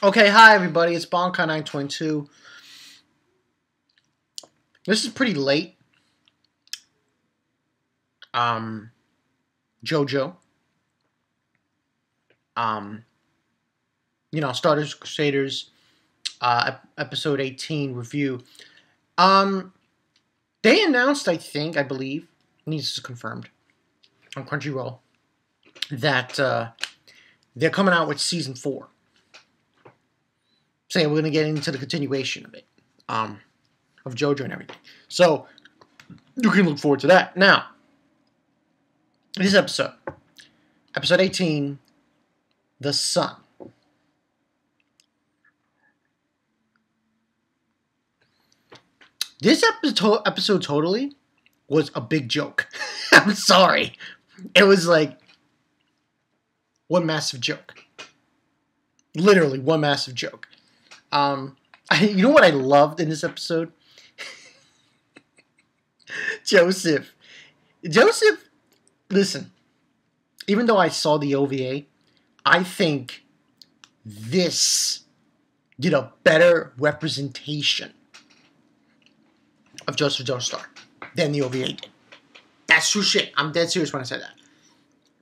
Okay, hi everybody, it's Bonkai922. This is pretty late. JoJo. Um, Stardust Crusaders, episode 18 review. They announced, I believe, this is confirmed on Crunchyroll, that they're coming out with season 4. Saying we're gonna get into the continuation of it, of JoJo and everything. So you can look forward to that. Now, this episode 18, The Sun. This episode totally was a big joke. I'm sorry. It was like one massive joke. Literally one massive joke. You know what I loved in this episode? Joseph, listen, even though I saw the OVA, I think this did a better representation of Joseph Joestar than the OVA did. That's true shit. I'm dead serious when I say that.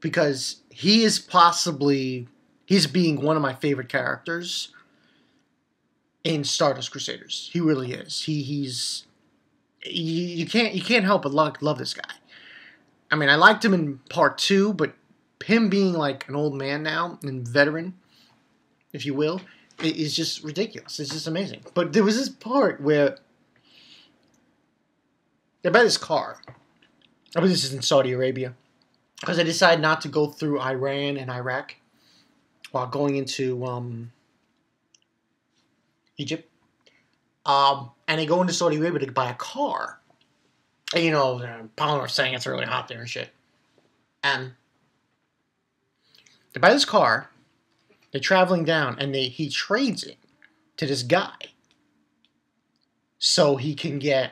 Because he's being one of my favorite characters in Stardust Crusaders. He really is. You can't help but love this guy. I mean, I liked him in part 2, but him being like an old man now and veteran, if you will, is just ridiculous. It's just amazing. But there was this part where they're by this car. I believe this is in Saudi Arabia, because they decided not to go through Iran and Iraq while going into Egypt. And they go into Saudi Arabia to buy a car. And, Palmer was saying it's really hot there and shit. And they buy this car. They're traveling down, and he trades it to this guy so he can get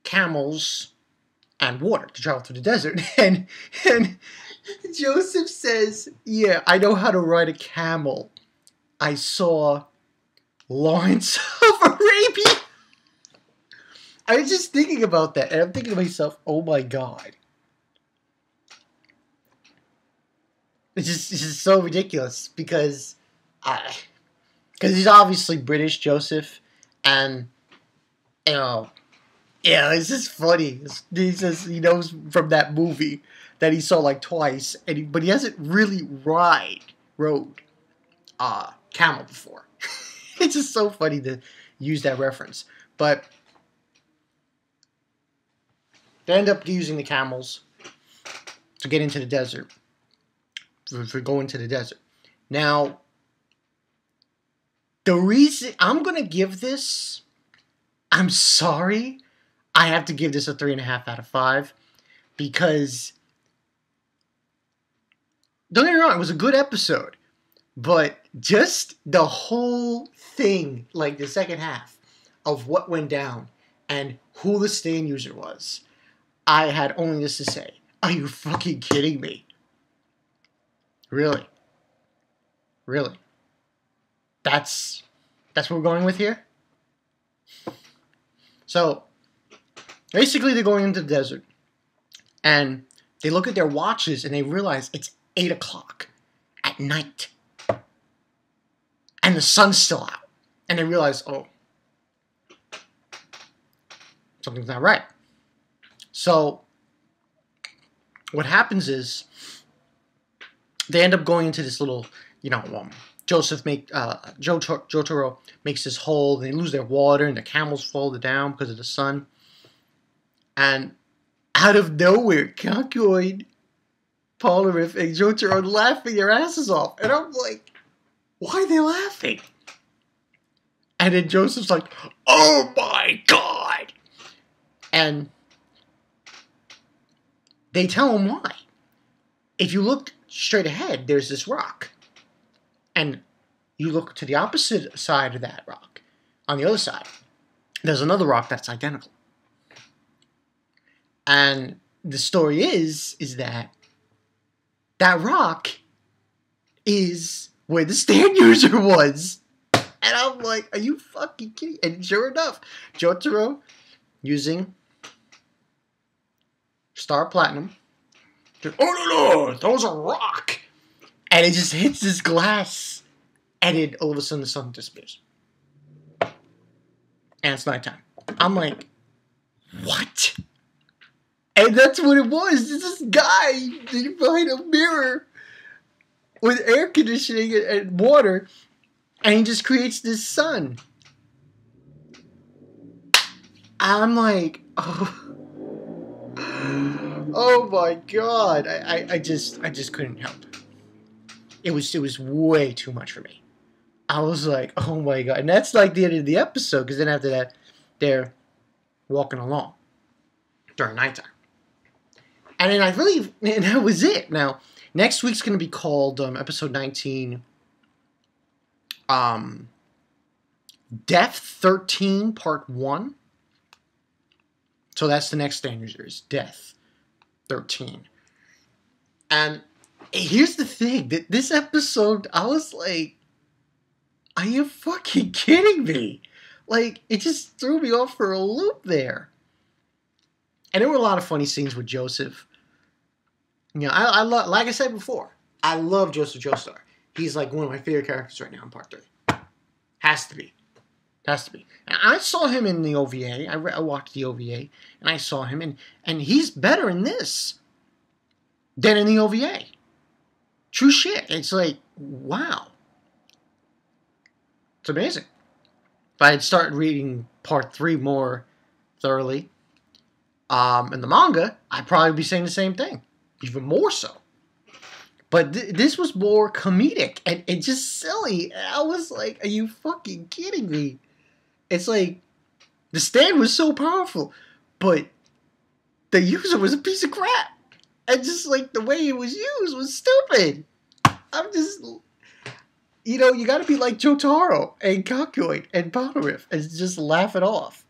camels and water to travel through the desert. And Joseph says, "Yeah, I know how to ride a camel. I saw Lawrence of Arabia." I was just thinking about that, and I'm thinking to myself, oh my god. It's just so ridiculous, because he's obviously British, Joseph, and, yeah, it's just funny. He says he knows from that movie that he saw like twice, but he hasn't really rode camel before. It's just so funny to use that reference. But they end up using the camels to get into the desert, for going to the desert. Now, the reason I'm going to give this, I'm sorry, I have to give this a 3.5 out of 5, because, don't get me wrong, it was a good episode, but just the whole thing, like the second half of what went down and who the stand user was, I had only this to say: are you fucking kidding me? Really? That's what we're going with here? So, basically they're going into the desert, and they look at their watches and they realize it's 8 o'clock at night, and the sun's still out, and they realize, oh, something's not right. So what happens is they end up going into this little, Jotaro makes this hole, and they lose their water, and the camels fall down because of the sun. And out of nowhere, Kakyoin, Polnareff, and Jotaro are laughing their asses off. And I'm like, why are they laughing? And then Joseph's like, oh my god! And they tell him why. If you look straight ahead, there's this rock. And you look to the opposite side of that rock. On the other side, there's another rock that's identical. And the story is that rock is where the stand user was. And I'm like, are you fucking kidding? And sure enough, Jotaro using Star Platinum. Oh no, throws a rock. And it just hits this glass. And it all of a sudden the sun disappears. And it's nighttime. I'm like, what? And that's what it was. It's this guy behind a mirror with air conditioning and water, and he just creates this sun. I'm like, oh my god! I just couldn't help. It was way too much for me. I was like, oh my god! And that's like the end of the episode, because then after that, they're walking along during nighttime. And then and that was it. Now, next week's going to be called episode 19, Death 13, Part 1. So that's the next stand user, is Death 13. And here's the thing, that this episode, I was like, are you fucking kidding me? Like, it just threw me off for a loop there. And there were a lot of funny scenes with Joseph. You know, I love, like I said before, I love Joseph Joestar. He's like one of my favorite characters right now in Part 3. Has to be. Has to be. And I saw him in the OVA. I watched the OVA, and I saw him, and he's better in this than in the OVA. True shit. It's like, wow. It's amazing. If I had started reading Part 3 more thoroughly in the manga, I'd probably be saying the same thing. Even more so. But this was more comedic and just silly. And I was like, are you fucking kidding me? It's like, the stand was so powerful, but the user was a piece of crap. And just like the way it was used was stupid. I'm just, you know, you gotta be like Jotaro and Kakyoin and Polnareff and just laugh it off.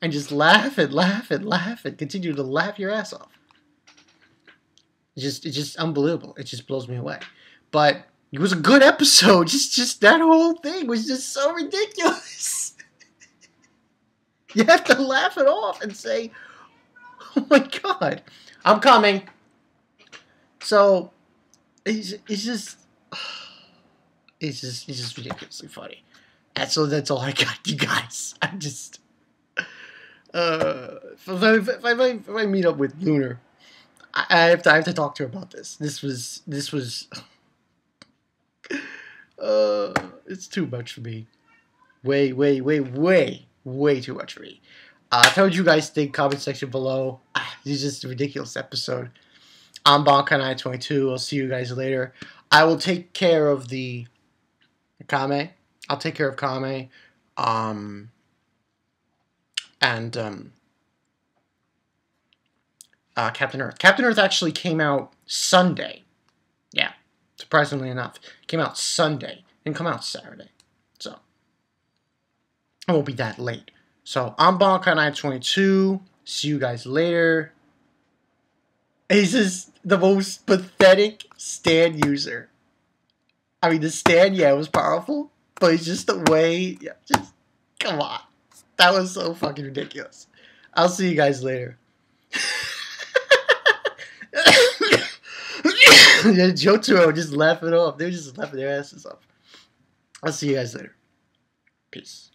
And just laugh and laugh and laugh and continue to laugh your ass off. It's just unbelievable. It just blows me away. But it was a good episode. Just that whole thing was just so ridiculous. You have to laugh it off and say, oh my god, I'm coming. So it's just ridiculously funny. And so that's all I got, you guys. I'm just if I meet up with Lunar, I have to talk to her about this. This was it's too much for me. Way too much for me. Tell what you guys think, comment section below. This is just a ridiculous episode. I'm Bonkai922. I'll see you guys later. I will take care of the Kame. I'll take care of Kame. Captain Earth. Captain Earth actually came out Sunday. Yeah, surprisingly enough. Came out Sunday. Didn't come out Saturday. So, it won't be that late. So, I'm Bonkai922. See you guys later. He's just the most pathetic stand user. I mean, the stand, yeah, it was powerful. But it's just the way, yeah, just, come on. That was so fucking ridiculous. I'll see you guys later. Jotaro just laughing off. They're just laughing their asses off. I'll see you guys later. Peace.